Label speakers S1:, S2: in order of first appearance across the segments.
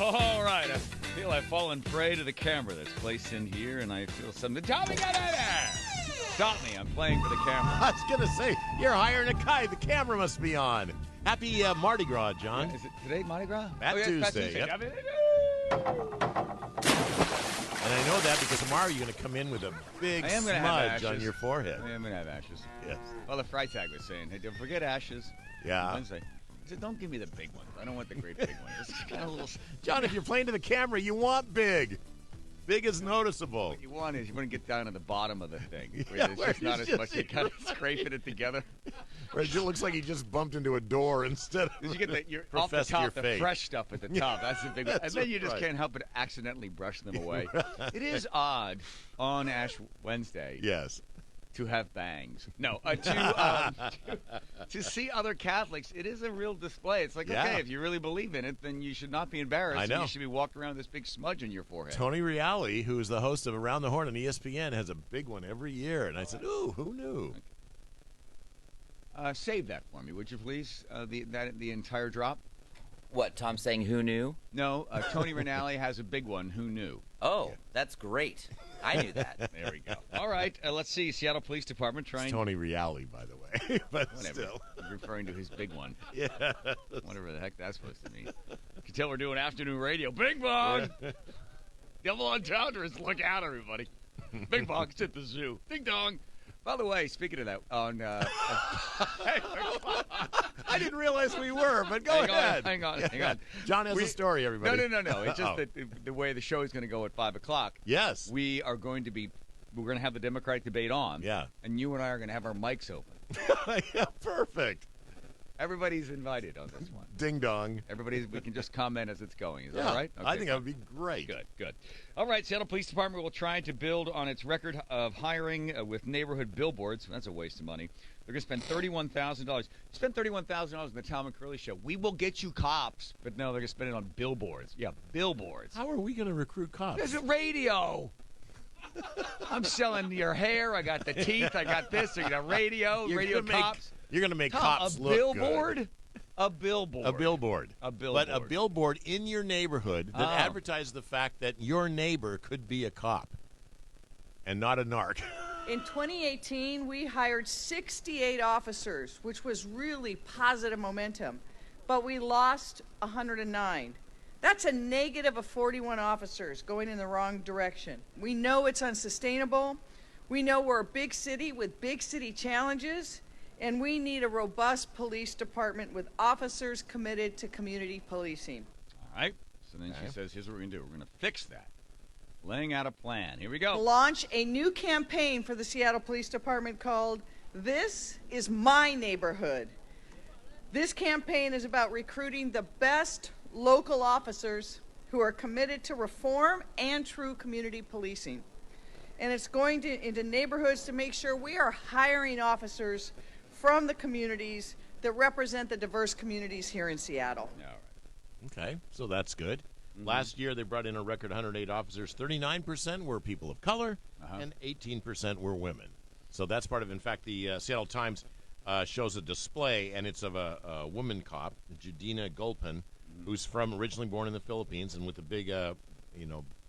S1: All right, I feel I've fallen prey to the camera that's placed in here, and I feel something. Tommy, get in there! Stop me, I'm playing for the camera.
S2: I was going to say, you're hiring a guy. The camera must be on. Happy Mardi Gras, John.
S1: Is it today Mardi Gras?
S2: That Tuesday. Yep. And I know that because tomorrow you're going to come in with a big smudge on your forehead.
S1: I am going to have ashes.
S2: Yes.
S1: Well, the Freitag was saying, hey, don't forget ashes.
S2: Yeah.
S1: Wednesday. He said, don't give me the big ones. I don't want the great big ones. It's kind of a little...
S2: John, if you're playing to the camera, you want big. Big is noticeable.
S1: What you want is you want to get down to the bottom of the thing.
S2: Yeah,
S1: Where there's just not as much. You kind of scraping it together.
S2: Where it looks like you just bumped into a door instead of
S1: you get you're off the top, the
S2: fate.
S1: fresh stuff at the top. That's the big one. And then you just can't help but accidentally brush them away. It is odd on Ash Wednesday.
S2: Yes.
S1: To have bangs. No, to see other Catholics, it is a real display. It's like, okay, if you really believe in it, then you should not be embarrassed.
S2: I know.
S1: You should be walking around with this big smudge on your forehead.
S2: Tony Reale, who is the host of Around the Horn on ESPN, has a big one every year. And I said, ooh, who knew?
S1: Save that for me, would you please? The entire drop.
S3: What, Tom saying who knew?
S1: No, Tony Reale has a big one. Who knew?
S3: Oh, that's great. I knew that.
S1: There we go. All right, let's see. Seattle Police Department trying...
S2: It's Tony Reale, by the way. But
S1: whatever.
S2: Still.
S1: I'm referring to his big one.
S2: Yeah.
S1: Whatever the heck that's supposed to mean. You can tell we're doing afternoon radio. Bing bong! Double entendres. Look out, everybody. Bing bong's at the zoo. Ding dong. By the way, speaking of that, on...
S2: I didn't realize we were, but go ahead.
S1: Hang on.
S2: John has a story, everybody.
S1: No. It's just that the way the show is going to go at 5 o'clock.
S2: Yes.
S1: We're going to have the Democratic debate on.
S2: Yeah.
S1: And you and I are going to have our mics open.
S2: Yeah, perfect.
S1: Everybody's invited on this one.
S2: Ding dong.
S1: We can just comment as it's going. Is that all right? Okay,
S2: I think that would be great.
S1: Good. All right, Seattle Police Department will try to build on its record of hiring with neighborhood billboards. That's a waste of money. They're going to spend $31,000. Spend $31,000 on the Tom and Curley show. We will get you cops. But no, they're going to spend it on billboards. Yeah, billboards.
S2: How are we going to recruit cops?
S1: There's a radio. I'm selling your hair. I got the teeth. I got this. I got radio. Radio cops.
S2: You're going to make
S1: Tom,
S2: cops look
S1: billboard?
S2: good.
S1: A billboard.
S2: A billboard. But a billboard in your neighborhood that advertises the fact that your neighbor could be a cop and not a narc.
S4: In 2018, we hired 68 officers, which was really positive momentum, but we lost 109. That's a negative of 41 officers going in the wrong direction. We know it's unsustainable. We know we're a big city with big city challenges, and we need a robust police department with officers committed to community policing.
S1: All right. So then she says, here's what we're going to do. We're going to fix that. Laying out a plan. Here we go.
S4: Launch a new campaign for the Seattle Police Department called This Is My Neighborhood. This campaign is about recruiting the best local officers who are committed to reform and true community policing. And it's going into neighborhoods to make sure we are hiring officers from the communities that represent the diverse communities here in Seattle.
S1: All right.
S2: Okay, so that's good. Last year, they brought in a record 108 officers. 39% were people of color, and 18% were women. So that's part of, in fact, the Seattle Times shows a display, and it's of a woman cop, Judina Gulpin, who's originally born in the Philippines, and with a big,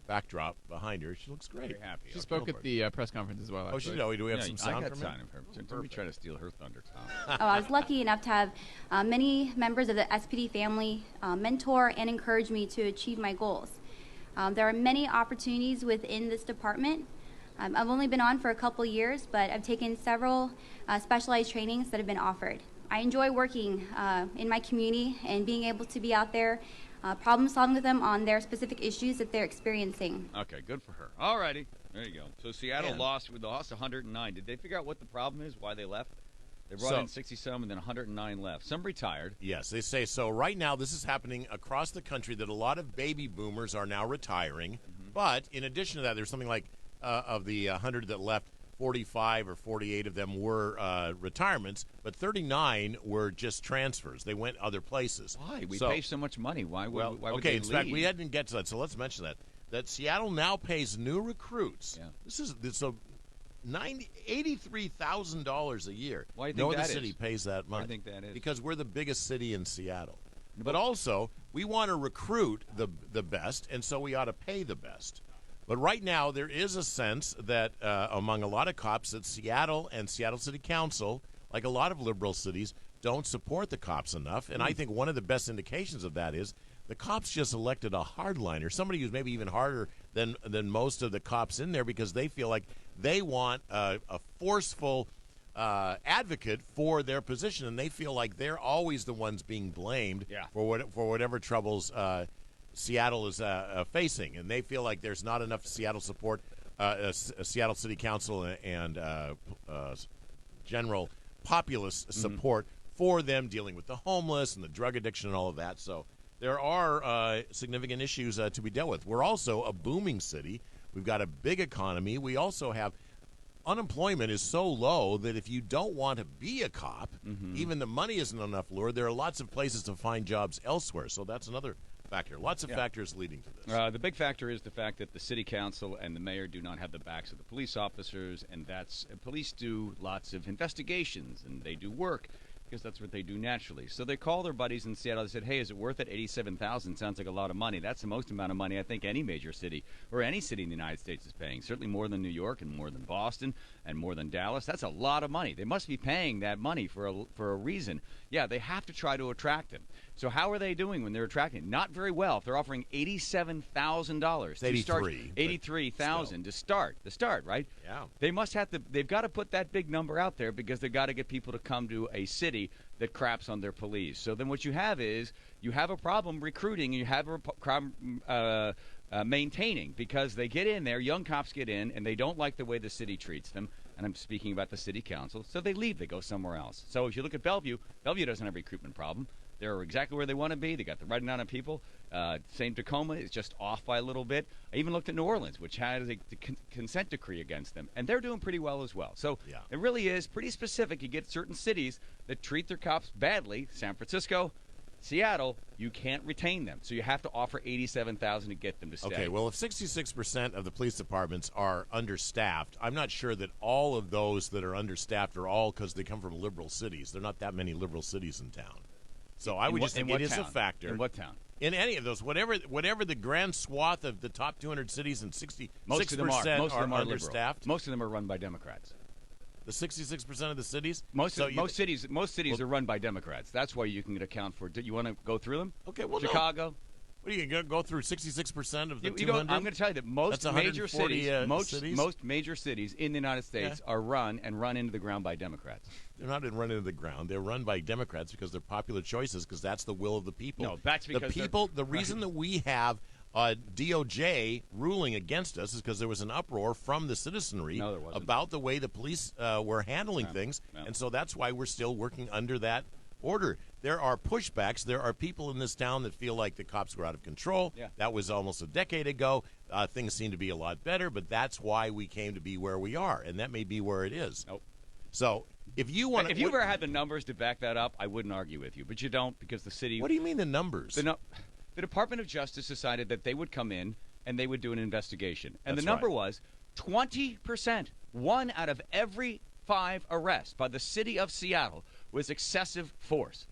S2: backdrop behind her. She looks great.
S1: Very happy.
S5: She spoke at the press conference as well.
S2: Oh, she did. Do we have some sound
S1: I got
S2: from her?
S1: sound of her. Don't be trying to steal her thunder, Tom.
S6: I was lucky enough to have many members of the SPD family mentor and encourage me to achieve my goals. There are many opportunities within this department. I've only been on for a couple years, but I've taken several specialized trainings that have been offered. I enjoy working in my community and being able to be out there problem solving with them on their specific issues that they're experiencing.
S1: Okay, good for her. All righty. There you go. So Seattle lost 109. Did they figure out what the problem is, why they left? They brought in 60-some and then 109 left. Some retired.
S2: Yes, they say so. Right now, this is happening across the country that a lot of baby boomers are now retiring. But in addition to that, there's something like of the 100 that left, 45 or 48 of them were retirements, but 39 were just transfers. They went other places.
S1: Why? We pay so much money. Why would they
S2: in
S1: leave?
S2: fact, we hadn't get to that, so let's mention that Seattle now pays new recruits.
S1: Yeah.
S2: This is so $83,000 a year.
S1: Why do you think
S2: no other
S1: that
S2: city
S1: is?
S2: pays that much.
S1: Why do you think that is?
S2: Because we're the biggest city in Seattle. But also, we want to recruit the best, and so we ought to pay the best. But right now, there is a sense that among a lot of cops that Seattle and Seattle City Council, like a lot of liberal cities, don't support the cops enough. And I think one of the best indications of that is the cops just elected a hardliner, somebody who's maybe even harder than most of the cops in there, because they feel like they want a forceful advocate for their position, and they feel like they're always the ones being blamed for whatever troubles Seattle is facing, and they feel like there's not enough Seattle support, Seattle City Council and general populist support for them dealing with the homeless and the drug addiction and all of that. So there are significant issues to be dealt with. We're also a booming city. We've got a big economy. We also have unemployment is so low that if you don't want to be a cop, even the money isn't enough lure. There are lots of places to find jobs elsewhere. So that's another factor. Lots of factors leading to this.
S1: The big factor is the fact that the city council and the mayor do not have the backs of the police officers, and police do lots of investigations, and they do work because that's what they do naturally. So they call their buddies in Seattle. They said, hey, is it worth it? $87,000 sounds like a lot of money. That's the most amount of money I think any major city or any city in the United States is paying. Certainly more than New York and more than Boston and more than Dallas. That's a lot of money. They must be paying that money for a reason. Yeah, they have to try to attract them. So how are they doing when they're attracting? Not very well. If they're offering $87,000 to start, $83,000 to start, right?
S2: Yeah.
S1: They must have to. They've got to put that big number out there because they've got to get people to come to a city that craps on their police. So then what you have is you have a problem recruiting, and you have a problem maintaining, because they get in there, young cops get in, and they don't like the way the city treats them. And I'm speaking about the city council. So they leave. They go somewhere else. So if you look at Bellevue doesn't have a recruitment problem. They're exactly where they want to be. They got the right amount of people. Same Tacoma is just off by a little bit. I even looked at New Orleans, which has a consent decree against them, and they're doing pretty well as well. So it really is pretty specific. You get certain cities that treat their cops badly. San Francisco, Seattle, you can't retain them. So you have to offer $87,000 to get them to stay.
S2: Okay, well, if 66% of the police departments are understaffed, I'm not sure that all of those that are understaffed are all because they come from liberal cities. There are not that many liberal cities in town. So I would just think it is a factor.
S1: In what town?
S2: In any of those, whatever the grand swath of the top 200 cities, and 66%
S1: Most of them are
S2: understaffed.
S1: Most of them are run by Democrats.
S2: The 66% of the cities?
S1: Most cities are run by Democrats. That's why you can account for. You want to go through them?
S2: Okay, well,
S1: Chicago.
S2: No. What are you going to go through 66% of the 200?
S1: I'm going to tell you that most major cities,
S2: cities?
S1: most major cities in the United States are run into the ground by Democrats.
S2: They're not run into the ground. They're run by Democrats because they're popular choices, because that's the will of the people.
S1: No, that's because
S2: the people. The reason that we have DOJ ruling against us is because there was an uproar from the citizenry about the way the police were handling things, and so that's why we're still working under that order. There are pushbacks. There are people in this town that feel like the cops were out of control. Yeah. That was almost a decade ago. Things seem to be a lot better, but that's why we came to be where we are, and that may be where it is.
S1: Nope.
S2: So if you want,
S1: if you ever had the numbers to back that up, I wouldn't argue with you, but you don't, because the city.
S2: What do you mean the numbers?
S1: The Department of Justice decided that they would come in and they would do an investigation, and the number was 20%. 1 out of every 5 arrests by the city of Seattle was excessive force.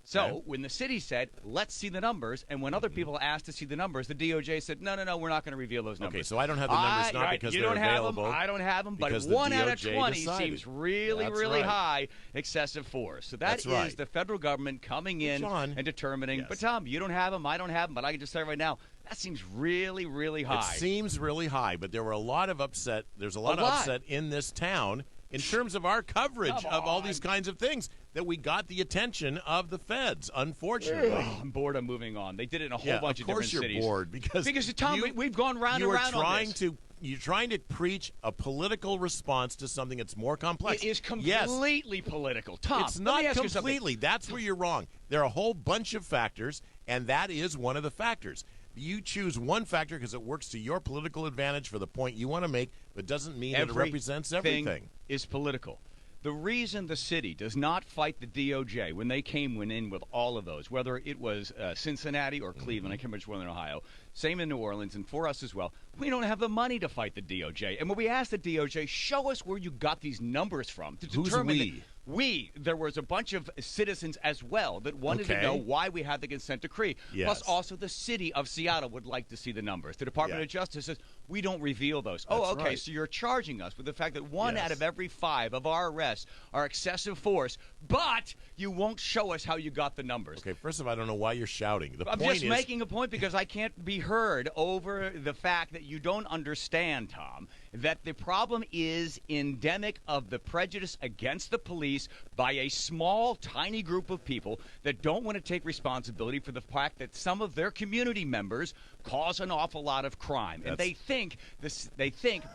S1: So when the city said, let's see the numbers, and when other people asked to see the numbers, the DOJ said, no, we're not going to reveal those numbers.
S2: Okay, so I don't have the numbers not because they're available.
S1: I don't have them, but 1 out of 20 seems really high excessive force. So that is the federal government coming in and determining, but Tom, you don't have them, I don't have them, but I can just say right now, that seems really high.
S2: It seems really high, but there were a lot of upset. There's a lot of upset in this town in terms of our coverage of all these kinds of things, that we got the attention of the feds, unfortunately.
S1: I'm bored. I'm moving on. They did it in a whole bunch of different cities.
S2: Of course you're bored. Because
S1: Tom, we've gone round and round on this.
S2: You're trying to preach a political response to something that's more complex.
S1: It is completely political. Tom,
S2: it's not completely. That's where you're wrong. There are a whole bunch of factors, and that is one of the factors. You choose one factor because it works to your political advantage for the point you want to make, but doesn't mean that it represents everything.
S1: Is political. The reason the city does not fight the DOJ when they went in with all of those, whether it was Cincinnati or Cleveland, I can't remember which one in Ohio, same in New Orleans, and for us as well, we don't have the money to fight the DOJ. And when we asked the DOJ, show us where you got these numbers from to determine.
S2: Who's we?
S1: There was a bunch of citizens as well that wanted to know why we had the consent decree.
S2: Yes.
S1: Plus, also the city of Seattle would like to see the numbers. The Department of Justice says, we don't reveal those.
S2: Right.
S1: So you're charging us with the fact that one out of every 5 of our arrests are excessive force, but you won't show us how you got the numbers.
S2: Okay, first of all, I don't know why you're shouting.
S1: I'm just making a point because I can't be heard over the fact that you don't understand, Tom, that the problem is endemic of the prejudice against the police by a small, tiny group of people that don't want to take responsibility for the fact that some of their community members cause an awful lot of crime. And they think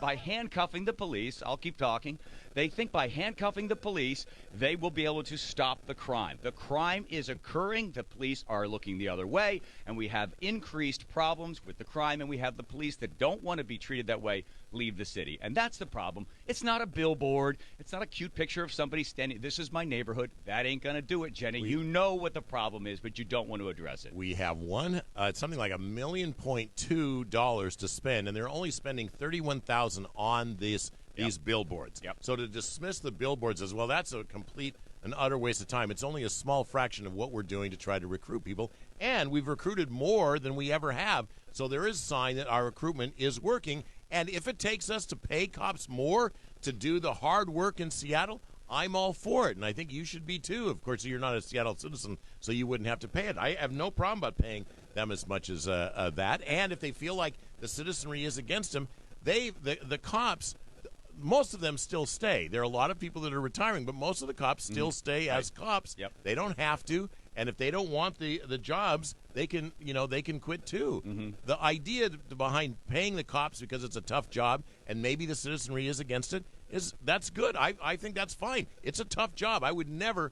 S1: by handcuffing the police, I'll keep talking, they think by handcuffing the police, they will be able to stop the crime. The crime is occurring, the police are looking the other way, and we have increased problems with the crime, and we have the police that don't want to be treated that way leave the city. And that's the problem. It's not a billboard. It's not a cute picture of somebody standing. This is my neighborhood. That ain't going to do it, Jenny. You know what the problem is, but you don't want to address it.
S2: We have it's something like $1.2 million to spend, and they're only spending $31,000 on these billboards. So to dismiss the billboards as well, that's a complete and utter waste of time. It's only a small fraction of what we're doing to try to recruit people, and we've recruited more than we ever have. So there is a sign that our recruitment is working, and if it takes us to pay cops more to do the hard work in Seattle, I'm all for it, and I think you should be too. Of course, you're not a Seattle citizen, so you wouldn't have to pay it. I have no problem about paying them as much as that, and if they feel like the citizenry is against them, the cops, most of them still stay. There are a lot of people that are retiring, but most of the cops still stay as cops. They don't have to, and if they don't want the jobs, they can quit too. The idea behind paying the cops because it's a tough job and maybe the citizenry is against it that's good. I think that's fine. It's a tough job. I would never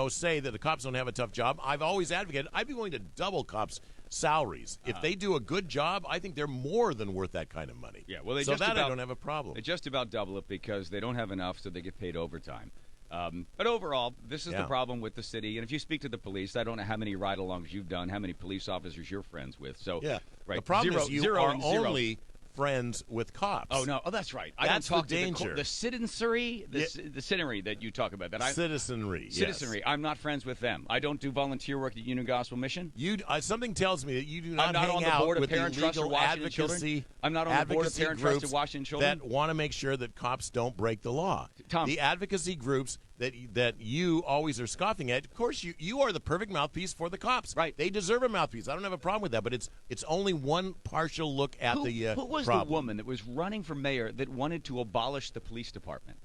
S2: say that the cops don't have a tough job. I've always advocated I'd be willing to double cops' salaries. If they do a good job, I think they're more than worth that kind of money.
S1: Yeah, well, I don't have a problem. They just about double it because they don't have enough, so they get paid overtime. But overall, this is the problem with the city. And if you speak to the police, I don't know how many ride-alongs you've done, how many police officers you're friends with. So, right,
S2: the problem is you are only friends with cops.
S1: Oh, no. Oh, that's right. I
S2: That's
S1: don't talk
S2: the danger.
S1: To the citizenry, the citizenry that you talk about.
S2: Citizenry,
S1: Citizenry. I'm not friends with them. I don't do volunteer work at Union Gospel Mission.
S2: Something tells me that you do not
S1: hang
S2: on the
S1: out
S2: board of
S1: with
S2: Parent
S1: the legal
S2: advocacy.
S1: I'm not on the board of Parent Trust of Washington Children.
S2: That want to make sure that cops don't break the law.
S1: Tom,
S2: the advocacy groups that you always are scoffing at. Of course, you are the perfect mouthpiece for the cops.
S1: Right.
S2: They deserve a mouthpiece. I don't have a problem with that, but it's only one partial look at the
S1: Who was
S2: problem.
S1: the woman that was running for mayor that wanted to abolish the police department?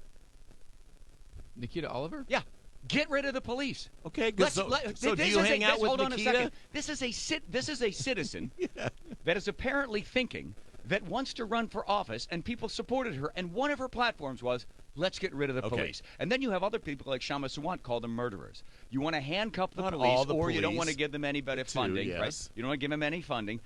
S5: Nikita Oliver?
S1: Yeah. Get rid of the police.
S2: Okay, good. So do you hang out with
S1: hold
S2: Nikita?
S1: On a second. This is a citizen that is apparently thinking that wants to run for office, and people supported her, and one of her platforms was, let's get rid of the police. And then you have other people like Shama Sawant call them murderers. You want to handcuff the police, or you don't want to give them any better funding, right? You don't want to give them any funding.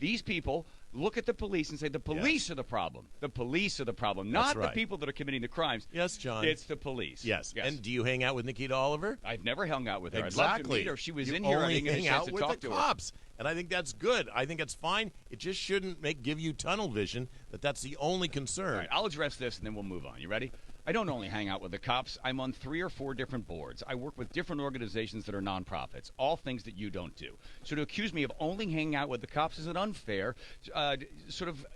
S1: These people look at the police and say the police are the problem. The police are the problem, not the people that are committing the crimes.
S2: Yes, John.
S1: It's the police.
S2: Yes. And do you hang out with Nikita Oliver?
S1: I've never hung out with her.
S2: Exactly.
S1: I'd love to meet her. If she was
S2: you
S1: in here, I
S2: only
S1: didn't get a
S2: hang
S1: chance
S2: out
S1: to
S2: with
S1: talk
S2: the
S1: to
S2: cops. And I think that's good. I think it's fine. It just shouldn't give you tunnel vision that's the only concern.
S1: All right, I'll address this and then we'll move on. You ready? I don't only hang out with the cops. I'm on 3 or 4 different boards. I work with different organizations that are nonprofits, all things that you don't do. So to accuse me of only hanging out with the cops is an unfair sort of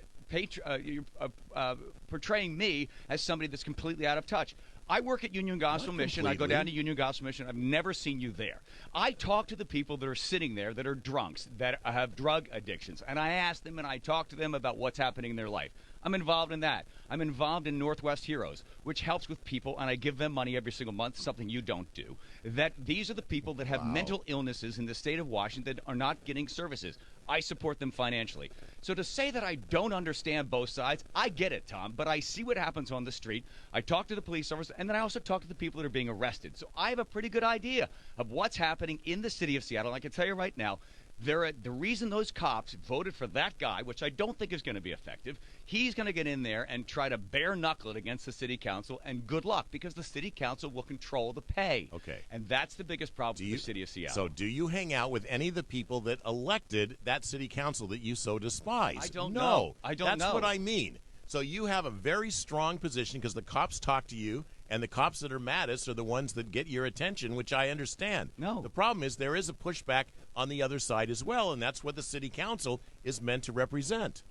S1: portraying me as somebody that's completely out of touch. I work at Union Gospel Mission. I go down to Union Gospel Mission. I've never seen you there. I talk to the people that are sitting there that are drunks, that have drug addictions, and I ask them and I talk to them about what's happening in their life. I'm involved in that. I'm involved in Northwest Heroes, which helps with people, and I give them money every single month, something you don't do. These are the people that have mental illnesses in the state of Washington that are not getting services. I support them financially. So to say that I don't understand both sides, I get it, Tom, but I see what happens on the street. I talk to the police officers, and then I also talk to the people that are being arrested. So I have a pretty good idea of what's happening in the city of Seattle. And I can tell you right now, the reason those cops voted for that guy, which I don't think is going to be effective, he's going to get in there and try to bare knuckle it against the city council, and good luck, because the city council will control the pay.
S2: Okay.
S1: And that's the biggest problem for the city of Seattle.
S2: So do you hang out with any of the people that elected that city council that you so despise?
S1: I don't know.
S2: That's what I mean. So you have a very strong position because the cops talk to you, and the cops that are maddest are the ones that get your attention, which I understand.
S1: No.
S2: The problem is there is a pushback on the other side as well, and that's what the city council is meant to represent.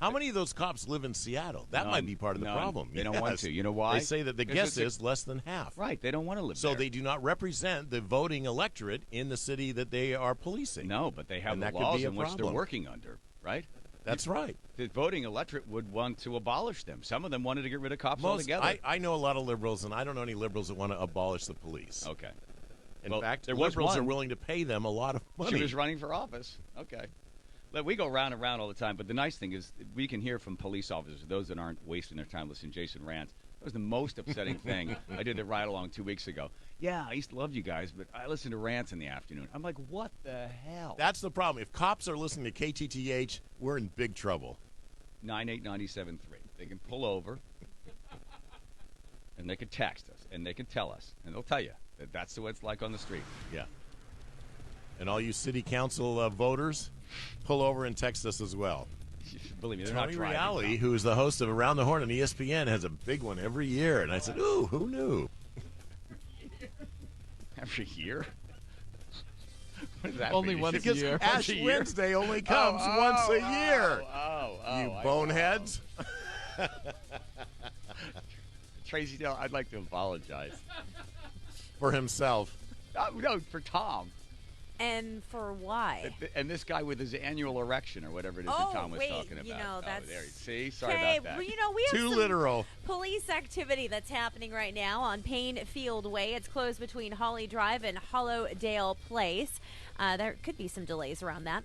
S2: How many of those cops live in Seattle? That might be part of the
S1: None.
S2: problem.
S1: They don't want
S2: Yes.
S1: to. You know why?
S2: They say that the
S1: Because
S2: guess is less than half.
S1: Right. They don't want to live
S2: So
S1: there.
S2: they do not represent the voting electorate in the city that they are policing.
S1: No, but they have
S2: And
S1: the
S2: that could
S1: laws
S2: be a
S1: in which they're
S2: problem.
S1: working under, right?
S2: That's right.
S1: The voting electorate would want to abolish them. Some of them wanted to get rid of cops altogether.
S2: I know a lot of liberals, and I don't know any liberals that want to abolish the police.
S1: Okay.
S2: In
S1: Well,
S2: fact,
S1: there was
S2: liberals are
S1: one.
S2: willing to pay them a lot of money.
S1: She was running for office. Okay. Look, we go round and round all the time, but the nice thing is we can hear from police officers, those that aren't wasting their time listening to Jason rants. That was the most upsetting thing. I did the ride-along 2 weeks ago. Yeah, I used to love you guys, but I listen to rants in the afternoon. I'm like, what the hell?
S2: That's the problem. If cops are listening to KTTH, we're in big trouble.
S1: 9897.3. They can pull over, and they can text us, and they can tell us, and they'll tell you that that's what it's like on the street.
S2: Yeah. And all you city council voters, pull over and text us as well.
S1: Believe me, they're not
S2: Tony
S1: driving.
S2: Reale, who is the host of Around the Horn on ESPN, has a big one every year. And I said, ooh, who knew?
S1: Every year? What does that
S5: Only
S1: mean?
S5: once a
S2: Because
S5: year.
S2: Ash
S1: Once a year?
S2: Wednesday only comes once a year. You
S1: I-
S2: boneheads.
S1: Tracy, no, I'd like to apologize.
S2: For himself.
S1: No, for Tom.
S7: And for why?
S1: And this guy with his annual erection or whatever it is
S7: Oh,
S1: that Tom was
S7: wait,
S1: talking about.
S7: you know,
S1: Oh,
S7: that's-
S1: there you see. Sorry
S7: Okay,
S1: about that.
S7: well, you know, we have
S2: Too
S7: some
S2: literal.
S7: police activity that's happening right now on Payne Field Way. It's closed between Holly Drive and Hollowdale Place. There could be some delays around that.